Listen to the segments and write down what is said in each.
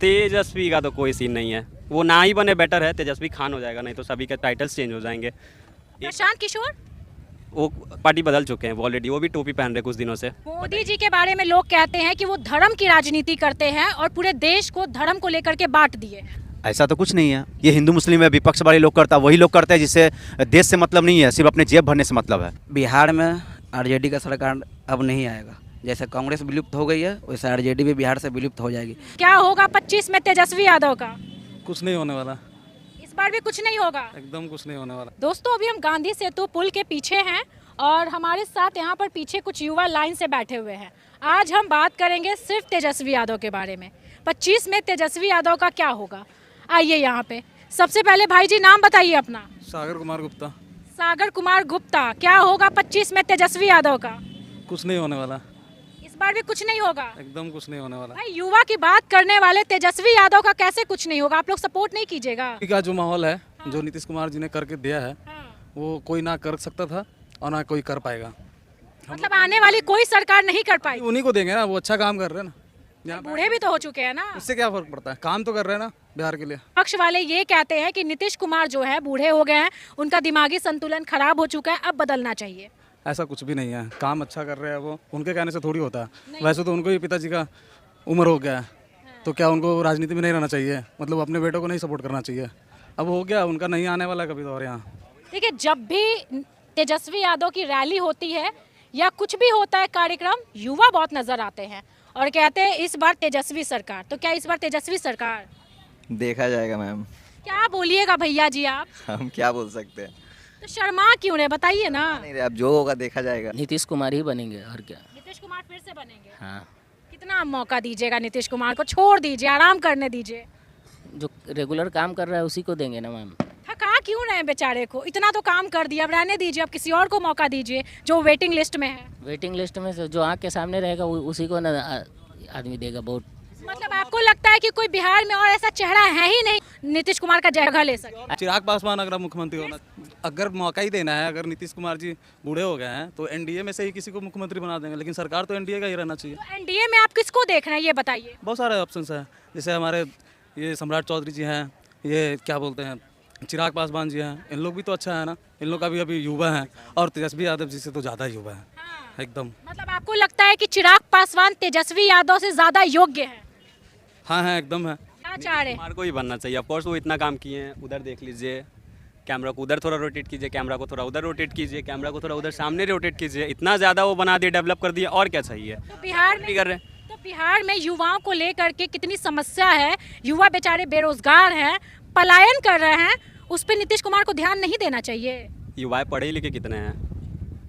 तेजस्वी का तो कोई सीन नहीं है, वो ना ही बने बेटर है, तेजस्वी खान हो जाएगा, नहीं तो सभी के टाइटल्स चेंज हो जाएंगे। प्रशांत किशोर। वो पार्टी बदल चुके हैं ऑलरेडी, वो भी टोपी पहन रहे कुछ दिनों से। मोदी जी के बारे में लोग कहते हैं कि वो धर्म की राजनीति करते हैं और पूरे देश को धर्म को लेकर के बांट दिए हैं। ऐसा तो कुछ नहीं है, ये हिंदू मुस्लिम है, विपक्ष वाले लोग करता है, वही लोग करते हैं जिससे देश से मतलब नहीं है, सिर्फ अपने जेब भरने से मतलब है। बिहार में आरजेडी का सरकार अब नहीं आएगा, जैसे कांग्रेस विलुप्त हो गई है वैसे आरजेडी भी बिहार से विलुप्त हो जाएगी। क्या होगा 25 में तेजस्वी यादव का? कुछ नहीं होने वाला, इस बार भी कुछ नहीं होगा, एकदम कुछ नहीं होने वाला। दोस्तों अभी हम गांधी सेतु पुल के पीछे हैं और हमारे साथ यहाँ पर पीछे कुछ युवा लाइन से बैठे हुए हैं। आज हम बात करेंगे सिर्फ तेजस्वी यादव के बारे में। 25 में तेजस्वी यादव का क्या होगा, आइए यहाँ पे। सबसे पहले भाई जी नाम बताइए अपना। सागर कुमार गुप्ता। सागर कुमार गुप्ता, क्या होगा 25 में तेजस्वी यादव का? कुछ नहीं होने वाला, इस बार भी कुछ नहीं होगा, एकदम कुछ नहीं होने वाला। भाई युवा की बात करने वाले तेजस्वी यादव का कैसे कुछ नहीं होगा? आप लोग सपोर्ट नहीं कीजिएगा? अभी का जो माहौल है, जो नीतीश कुमार जी ने करके दिया है, वो कोई ना कर सकता था और ना कोई कर पाएगा। मतलब आने वाली कोई सरकार नहीं कर पाई। उन्हीं को देंगे ना, वो अच्छा काम कर रहे हैं ना। यहाँ बूढ़े भी तो हो चुके हैं ना, इससे क्या फर्क पड़ता है, काम तो कर रहे हैं ना बिहार के लिए। पक्ष वाले ये कहते हैं कि नीतीश कुमार जो है बूढ़े हो गए हैं, उनका दिमागी संतुलन खराब हो चुका है, अब बदलना चाहिए। ऐसा कुछ भी नहीं है, काम अच्छा कर रहे हैं वो, उनके कहने से थोड़ी होता है। वैसे तो उनको ही पिताजी का उम्र हो गया है, तो क्या उनको राजनीति में नहीं रहना चाहिए? मतलब अपने बेटों को नहीं सपोर्ट करना चाहिए? अब हो गया, उनका नहीं आने वाला कभी तो। और यहाँ देखिए, जब भी तेजस्वी यादव की रैली होती है या कुछ भी होता है कार्यक्रम, युवा बहुत नजर आते हैं और कहते हैं इस बार तेजस्वी सरकार। तो क्या इस बार तेजस्वी सरकार? देखा जाएगा मैम। क्या बोलिएगा भैया जी आप? हम क्या बोल सकते हैं, तो शर्मा क्यों रहे, बताइए ना। नहीं रहे, अब जो होगा देखा जाएगा। नीतीश कुमार ही बनेंगे और क्या। नीतीश कुमार फिर से बनेंगे? हाँ, कितना मौका दीजिएगा नीतीश कुमार को? छोड़ दीजिए, आराम करने दीजिए। जो रेगुलर काम कर रहा है उसी को देंगे ना मैम। थका क्यों रहे बेचारे को? इतना तो काम कर दिया, अब रहने दीजिए, अब किसी और को मौका दीजिए जो वेटिंग लिस्ट में है। वेटिंग लिस्ट में से जो आँख के सामने रहेगा उसी को ना आदमी देगा वोट। मतलब आपको लगता है कि कोई बिहार में और ऐसा चेहरा है ही नहीं नीतीश कुमार का जगह ले सके? चिराग पासवान अगर मुख्यमंत्री होना, अगर मौका ही देना है, अगर नीतीश कुमार जी बूढ़े हो गए हैं तो एनडीए में से ही किसी को मुख्यमंत्री बना देंगे, लेकिन सरकार तो एनडीए का ही रहना चाहिए। तो एनडीए में आप किसको देख रहे हैं ये बताइए। बहुत सारे ऑप्शंस हैं, जैसे हमारे ये सम्राट चौधरी जी हैं, ये क्या बोलते हैं चिराग पासवान जी हैं, इन लोग भी तो अच्छा है ना, इन लोग का भी अभी युवा हैं, और तेजस्वी यादव जी से तो ज़्यादा युवा है एकदम। मतलब आपको लगता है कि चिराग पासवान तेजस्वी यादव से ज्यादा योग्य है? हाँ हाँ एकदम है। क्या चाह रहे हैं? कुमार को ही बनना चाहिए, ऑफकोर्स वो इतना काम किए हैं। उधर देख लीजिए, कैमरा को उधर थोड़ा रोटेट कीजिए, कैमरा को थोड़ा उधर रोटेट कीजिए, कैमरा को थोड़ा उधर सामने रोटेट कीजिए, इतना ज़्यादा वो बना दिए, डेवलप कर दिया, और क्या चाहिए? तो बिहार में कर रहे हैं। तो बिहार में युवाओं को लेकर के कितनी समस्या है, युवा बेचारे बेरोजगार हैं, पलायन कर रहे हैं, उस पर नीतीश कुमार को ध्यान नहीं देना चाहिए? युवा पढ़े लिखे कितने हैं?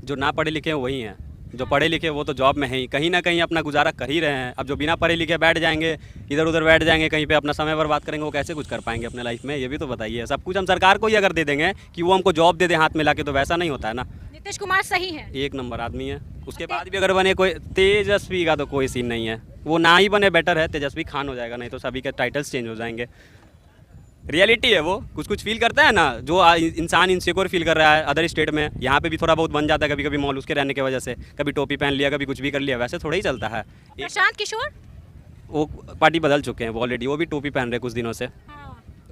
जो ना पढ़े लिखे हैं वही हैं, जो पढ़े लिखे वो तो जॉब में है ही, कहीं ना कहीं अपना गुजारा कर ही रहे हैं। अब जो बिना पढ़े लिखे बैठ जाएंगे, इधर उधर बैठ जाएंगे, कहीं पे अपना समय बर्बाद करेंगे, वो कैसे कुछ कर पाएंगे अपने लाइफ में? ये भी तो बताइए। सब कुछ हम सरकार को ही अगर दे देंगे कि वो हमको जॉब दे दे हाथ में लाके, तो वैसा नहीं होता है ना। नीतीश कुमार सही है, एक नंबर आदमी है, उसके बाद भी अगर बने कोई, तेजस्वी का तो कोई सीन नहीं है, वो ना ही बने बेटर है, तेजस्वी खान हो जाएगा, नहीं तो सभी के टाइटल्स चेंज हो जाएंगे। रियलिटी है वो, कुछ कुछ फील करता है ना, जो इंसान इनसिक्योर फील कर रहा है अदर स्टेट में, यहाँ पे भी थोड़ा बहुत बन जाता है कभी कभी मॉल उसके रहने की वजह से, कभी टोपी पहन लिया, कभी कुछ भी कर लिया, वैसे थोड़ा ही चलता है। प्रशांत किशोर। वो पार्टी बदल चुके हैं ऑलरेडी, वो भी टोपी पहन रहे कुछ दिनों से।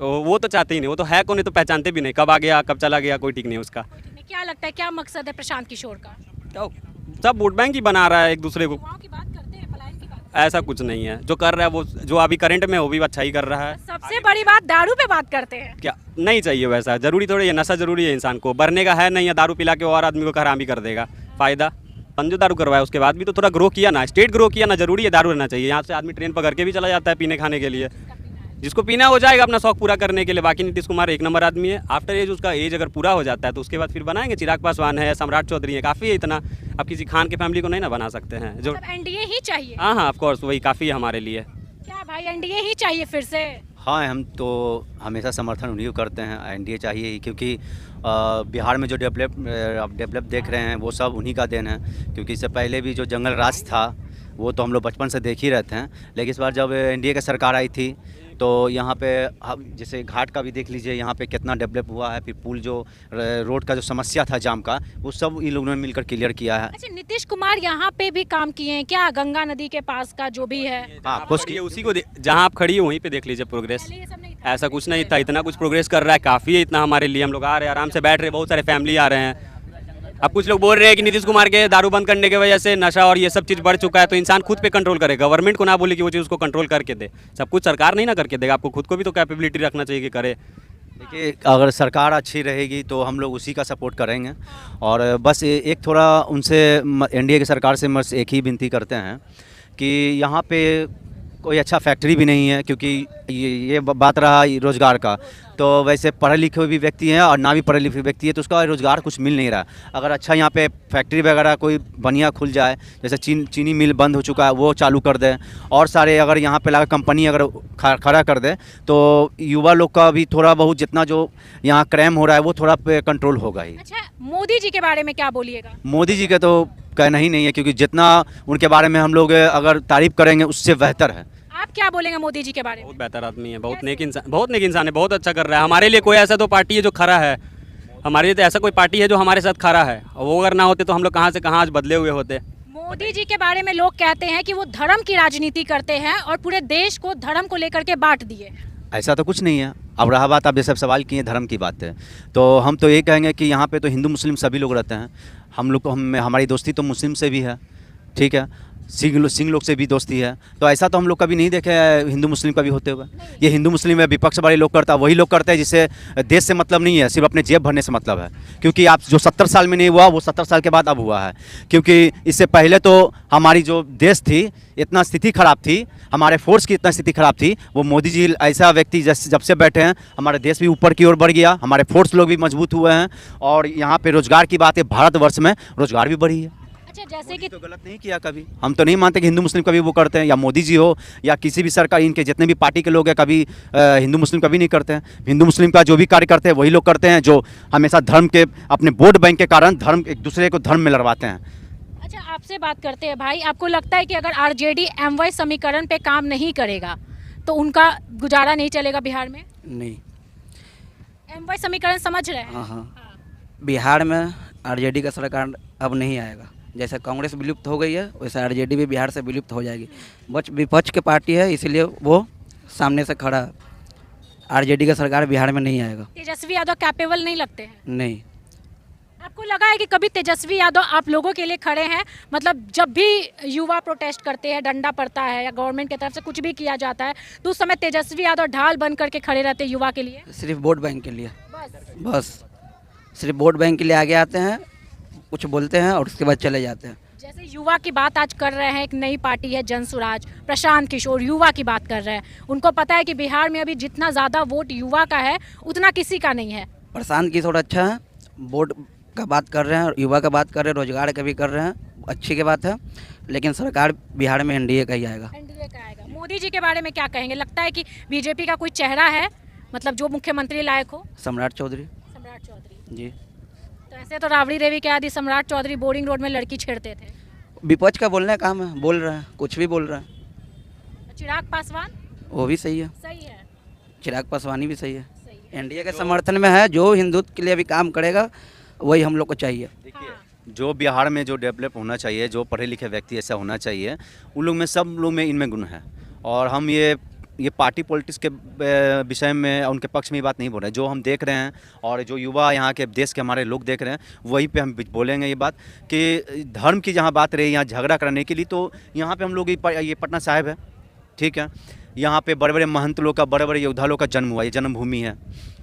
वो तो चाहते ही नहीं, वो तो है कौन, नहीं तो पहचानते भी नहीं, कब आ गया कब चला गया कोई ठीक नहीं उसका। क्या लगता है क्या मकसद है प्रशांत किशोर का? तो सब वोट बैंक ही बना रहा है एक दूसरे को, युवाओं की बात करते हैं, पलायन की बात। ऐसा कुछ नहीं है। जो कर रहा है वो, जो अभी करंट में, वो भी अच्छा ही कर रहा है। सबसे बड़ी बात दारू पे बात करते हैं। क्या नहीं चाहिए वैसा, जरूरी थोड़ी है, नशा जरूरी है इंसान को, बढ़ने का है नहीं है, दारू पिला के और आदमी को हराम भी कर देगा। फायदा पंजो दारू करवाया उसके बाद भी तो थोड़ा ग्रो किया ना, स्टेट ग्रो किया ना, जरूरी है दारू रहना चाहिए। यहाँ से आदमी ट्रेन पकड़ के भी चला जाता है पीने खाने के लिए, जिसको पीना हो जाएगा अपना शौक पूरा करने के लिए। बाकी नीतीश कुमार एक नंबर आदमी है, आफ्टर एज उसका एज अगर पूरा हो जाता है तो उसके बाद फिर बनाएंगे। चिराग पासवान है, सम्राट चौधरी है, काफ़ी है इतना। अब किसी खान की फैमिली को नहीं ना बना सकते हैं जो। एनडीए ही चाहिए? हाँ हाँ ऑफकोर्स वही काफ़ी है हमारे लिए। क्या भाई एनडीए ही चाहिए फिर से? हाँ, हम तो हमेशा समर्थन उन्हीं को करते हैं, एनडीए चाहिए ही, क्योंकि बिहार में जो डेवलप देख रहे हैं वो सब उन्हीं का देन है। क्योंकि इससे पहले भी जो जंगल राज था वो तो हम लोग बचपन से देख ही रहते हैं, लेकिन इस बार जब एनडीए की सरकार आई थी तो यहाँ पे हम जैसे घाट का भी देख लीजिए, यहाँ पे कितना डेवलप हुआ है। फिर पुल जो रोड का जो समस्या था जाम का, वो सब इन लोगों ने मिलकर क्लियर किया है। अच्छा, नीतीश कुमार यहाँ पे भी काम किए हैं क्या? गंगा नदी के पास का जो भी है, हाँ, कुछ ये उसी को जहाँ आप खड़ी हो वहीं पे देख लीजिए प्रोग्रेस। पहले ये सब नहीं था। ऐसा कुछ नहीं था, इतना कुछ प्रोग्रेस कर रहा है, काफ़ी है इतना हमारे लिए। हम लोग आ रहे हैं, आराम से बैठ रहे हैं, बहुत सारे फैमिली आ रहे हैं। अब कुछ लोग बोल रहे हैं कि नीतीश कुमार के दारू बंद करने की वजह से नशा और ये सब चीज़ बढ़ चुका है, तो इंसान खुद पे कंट्रोल करे। गवर्नमेंट को ना बोले कि वो चीज़ उसको कंट्रोल करके दे। सब कुछ सरकार नहीं ना करके देगा, आपको खुद को भी तो कैपेबिलिटी रखना चाहिए कि करे। देखिए, अगर सरकार अच्छी रहेगी तो हम लोग उसी का सपोर्ट करेंगे। और बस एक थोड़ा उनसे एनडीए की सरकार से बस एक ही विनती करते हैं कि यहाँ पे कोई अच्छा फैक्ट्री भी नहीं है, क्योंकि ये बात रहा रोज़गार का, तो वैसे पढ़े लिखे भी व्यक्ति हैं और ना भी पढ़े लिखे व्यक्ति है, तो उसका रोज़गार कुछ मिल नहीं रहा। अगर अच्छा यहाँ पे फैक्ट्री वगैरह कोई बढ़िया खुल जाए, जैसे चीनी मिल बंद हो चुका है वो चालू कर दें, और सारे अगर यहाँ पे लगा कंपनी अगर खड़ा कर दे, तो युवा लोग का भी थोड़ा बहुत जितना जो यहाँ क्राइम हो रहा है वो थोड़ा पे कंट्रोल होगा ही। अच्छा, मोदी जी के बारे में क्या बोलिएगा? मोदी जी का तो कहना ही नहीं है, क्योंकि जितना उनके बारे में हम लोग अगर तारीफ करेंगे उससे बेहतर है। आप क्या बोलेंगे मोदी जी के बारे में? बहुत बेहतर आदमी है, बहुत नेक इंसान है, बहुत अच्छा कर रहा है। हमारे लिए कोई ऐसा तो पार्टी है जो खरा है, हमारे लिए तो ऐसा कोई पार्टी है जो हमारे साथ खरा है। और वो अगर ना होते तो हम लोग कहाँ से कहाँ आज बदले हुए होते। मोदी जी के बारे में लोग कहते हैं कि वो धर्म की राजनीति करते हैं और पूरे देश को धर्म को लेकर के बांट दिए। ऐसा तो कुछ नहीं है। अब रहा बात, आप जैसे सवाल किए धर्म की बात है, तो हम तो ये कहेंगे कि यहाँ पे तो हिंदू मुस्लिम सभी लोग रहते हैं। हम लोग को हमारी दोस्ती तो मुस्लिम से भी है, ठीक है, सिंह लोग से भी दोस्ती है। तो ऐसा तो हम लोग कभी नहीं देखे हिंदू मुस्लिम कभी होते हुए। ये हिंदू मुस्लिम है, विपक्ष वाले लोग करता है, वही लोग करते हैं जिससे देश से मतलब नहीं है, सिर्फ अपने जेब भरने से मतलब है। क्योंकि आप जो 70 साल में नहीं हुआ वो 70 साल के बाद अब हुआ है। क्योंकि इससे पहले तो हमारी जो देश थी इतना स्थिति खराब थी, हमारे फोर्स की इतना स्थिति खराब थी, वो मोदी जी ऐसा व्यक्ति जब से बैठे हैं हमारे देश भी ऊपर की ओर बढ़ गया, हमारे फोर्स लोग भी मजबूत हुए हैं। और यहाँ पे रोजगार की बात है, भारतवर्ष में रोजगार भी बढ़ी है। अच्छा, जैसे कि तो गलत नहीं किया कभी। हम तो नहीं मानते कि हिंदू मुस्लिम कभी वो करते हैं, या मोदी जी हो या किसी भी सरकार, इनके जितने भी पार्टी के लोग हैं, कभी हिंदू मुस्लिम कभी नहीं करते हैं। हिंदू मुस्लिम का जो भी कार्य करते हैं वही लोग करते हैं जो हमेशा धर्म के अपने वोट बैंक के कारण धर्म एक दूसरे को धर्म में लड़वाते हैं। अच्छा, आपसे बात करते हैं भाई, आपको लगता है कि अगर आरजेडी एमवाई समीकरण पे काम नहीं करेगा तो उनका गुजारा नहीं चलेगा बिहार में? नहीं। एमवाई समीकरण समझ रहे हैं? हाँ। बिहार में आरजेडी का सरकार अब नहीं आएगा। जैसे कांग्रेस विलुप्त हो गई है वैसे आरजेडी भी बिहार से विलुप्त हो जाएगी। विपक्ष की पार्टी है, इसीलिए वो सामने से खड़ा है। आरजेडी का सरकार बिहार में नहीं आएगा। तेजस्वी यादव कैपेबल नहीं लगते हैं? नहीं। आपको लगा है कि कभी तेजस्वी यादव आप लोगों के लिए खड़े हैं? मतलब जब भी युवा प्रोटेस्ट करते हैं, डंडा पड़ता है या गवर्नमेंट की तरफ से कुछ भी किया जाता है, तो उस समय तेजस्वी यादव ढाल बन करके खड़े रहते हैं युवा के लिए? सिर्फ वोट बैंक के लिए, बस। बस सिर्फ वोट बैंक के लिए आगे आते हैं, कुछ बोलते हैं और उसके बाद चले जाते हैं। जैसे युवा की बात आज कर रहे हैं, एक नई पार्टी है जन स्वराज, प्रशांत किशोर युवा की बात कर रहे हैं। उनको पता है कि बिहार में अभी जितना ज़्यादा वोट युवा का है उतना किसी का नहीं है। प्रशांत किशोर अच्छा है, वोट का बात कर रहे हैं, युवा का बात कर रहे हैं, रोजगार का भी कर रहे हैं, अच्छी की बात है। लेकिन सरकार बिहार में एनडीए का ही आएगा। एनडीए का आएगा। मोदी जी के बारे में क्या कहेंगे? लगता है कि बीजेपी का कोई चेहरा है, मतलब जो मुख्यमंत्री लायक हो? सम्राट चौधरी सम्राट चौधरी जी। तो ऐसे तो राबड़ी देवी के आदि सम्राट चौधरी बोरिंग रोड में लड़की छेड़ते थे। विपक्ष का बोलने का काम है, बोल रहे हैं, कुछ भी बोल रहे हैं। चिराग पासवान वो भी सही है, सही है, चिराग पासवानी भी सही है। सही है। एनडीए के समर्थन में है, जो हिंदुत्व के लिए भी काम करेगा वही हम लोग को चाहिए। देखिए, जो बिहार में जो डेवलप होना चाहिए, जो पढ़े लिखे व्यक्ति ऐसा होना चाहिए, उन लोग में सब लोग में इनमें गुण है। और हम ये पार्टी पॉलिटिक्स के विषय में उनके पक्ष में ये बात नहीं बोल रहे हैं। जो हम देख रहे हैं और जो युवा यहाँ के देश के हमारे लोग देख रहे हैं, वहीं पे हम बोलेंगे ये बात कि धर्म की जहाँ बात रही यहाँ झगड़ा करने के लिए, तो यहाँ पे हम लोग ये पटना साहिब है, ठीक है, यहाँ पे बड़े बड़े महंत लोग का, बड़े बड़े योद्धा लोग का जन्म हुआ, ये जन्मभूमि है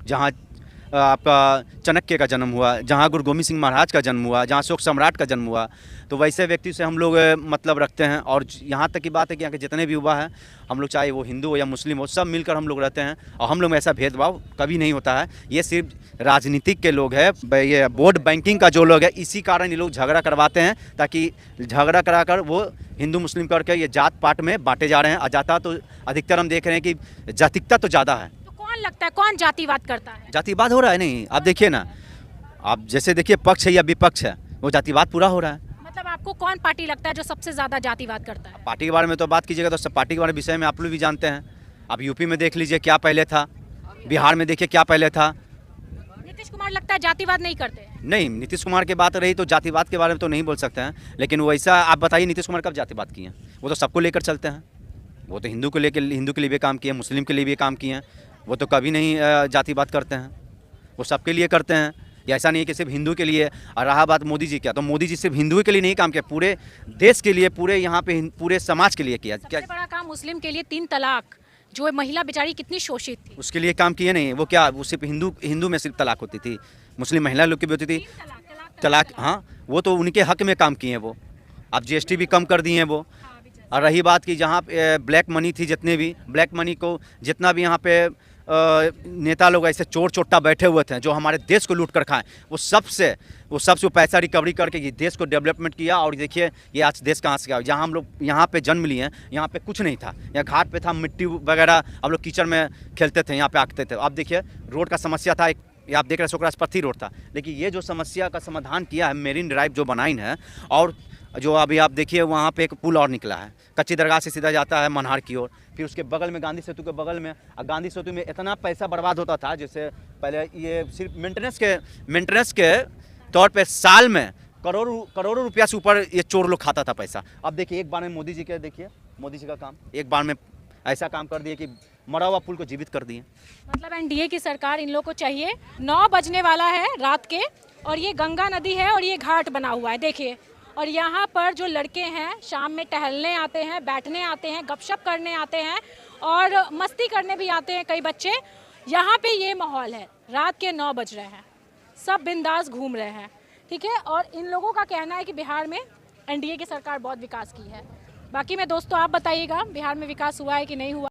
जहाँ आपका चाणक्य का जन्म हुआ, जहाँ गुरु गोविंद सिंह महाराज का जन्म हुआ, जहाँ अशोक सम्राट का जन्म हुआ। तो वैसे व्यक्ति से हम लोग मतलब रखते हैं। और यहाँ तक की बात है कि यहाँ के जितने भी युवा हैं, हम लोग चाहे वो हिंदू हो या मुस्लिम हो, सब मिलकर हम लोग रहते हैं। और हम लोग में ऐसा भेदभाव कभी नहीं होता है। ये सिर्फ राजनीतिक के लोग हैं, ये वोट बैंकिंग का जो लोग है, इसी कारण ये लोग झगड़ा करवाते हैं, ताकि झगड़ा कराकर वो हिंदू मुस्लिम करके ये जात पात में बांटे जा रहे हैं। अजाता तो अधिकतर हम देख रहे हैं कि जातिकता तो ज़्यादा है। लगता है कौन जातिवाद करता है? जातिवाद हो रहा है। नहीं, आप देखिए ना, आप जैसे देखिए पक्ष है या विपक्ष है, वो जातिवाद पूरा हो रहा है। मतलब आपको कौन पार्टी लगता है जो सबसे ज्यादा जातिवाद करता है? पार्टी के बारे में तो बात कीजिएगा तो सब पार्टी के बारे में विषय में आप लोग भी जानते हैं। अब यूपी में देख लीजिए क्या पहले था, बिहार में देखिए क्या पहले था। नीतीश कुमार लगता है जातिवाद नहीं करते हैं। नहीं, नीतीश कुमार की बात रही तो जातिवाद के बारे में तो नहीं बोल सकते हैं, लेकिन वैसा आप बताइए नीतीश कुमार कब जातिवाद किए हैं? वो तो सबको लेकर चलते हैं। वो तो हिंदू के लिए भी काम किए, मुस्लिम के लिए भी काम किए हैं। वो तो कभी नहीं जातिवाद करते हैं, वो सबके लिए करते हैं। या ऐसा नहीं है कि सिर्फ हिंदू के लिए। और रहा बात मोदी जी क्या, तो मोदी जी सिर्फ हिंदू के लिए नहीं काम किया, पूरे देश के लिए, पूरे यहाँ पे पूरे समाज के लिए किया। क्या सबसे बड़ा काम मुस्लिम के लिए 3 तलाक, जो महिला बेचारी कितनी शोषित थी। उसके लिए काम किए नहीं? वो क्या, वो सिर्फ हिंदू में सिर्फ तलाक होती थी, मुस्लिम महिला लोग की भी होती थी तलाक। हाँ, वो तो उनके हक में काम किए हैं वो। अब जीएसटी भी कम कर दिए हैं वो। और रही बात कि जहाँ ब्लैक मनी थी, जितने भी ब्लैक मनी को, जितना भी यहाँ पे नेता लोग ऐसे चोर चोट्टा बैठे हुए थे जो हमारे देश को लूट कर खाएं, वो सबसे पैसा रिकवरी करके ये देश को डेवलपमेंट किया। और देखिए ये आज देश कहाँ से गया। जहाँ हम लोग यहाँ पे जन्म लिए हैं, यहाँ पे कुछ नहीं था, यहाँ घाट पे था मिट्टी वगैरह, हम लोग कीचड़ में खेलते थे, यहाँ पे आते थे। अब देखिए रोड का समस्या था, एक आप देख रहे हैं सोकराज पत्थरी रोड था, लेकिन ये जो समस्या का समाधान किया है मेरीन ड्राइव जो बनाई है। और जो अभी आप देखिए वहाँ पे एक पुल और निकला है, कच्ची दरगाह से सीधा जाता है मनहार की ओर। फिर उसके बगल में गांधी सेतु के बगल में, गांधी सेतु में इतना पैसा बर्बाद होता था, जैसे पहले ये सिर्फ मेंटेनेंस के तौर पे साल में करोड़ों रुपया से ऊपर ये चोर लोग खाता था पैसा। अब देखिए एक बार में मोदी जी का काम एक बार में ऐसा काम कर दिए कि मरा हुआ पुल को जीवित कर दिए। मतलब एनडीए की सरकार, इन लोगों को चाहिए। 9 बजने वाला है रात के, और ये गंगा नदी है और ये घाट बना हुआ है, देखिए। और यहाँ पर जो लड़के हैं शाम में टहलने आते हैं, बैठने आते हैं, गपशप करने आते हैं और मस्ती करने भी आते हैं कई बच्चे। यहाँ पे ये माहौल है, रात के 9 बज रहे हैं, सब बिंदास घूम रहे हैं, ठीक है। और इन लोगों का कहना है कि बिहार में एनडीए की सरकार बहुत विकास की है। बाकी में दोस्तों आप बताइएगा बिहार में विकास हुआ है कि नहीं हुआ।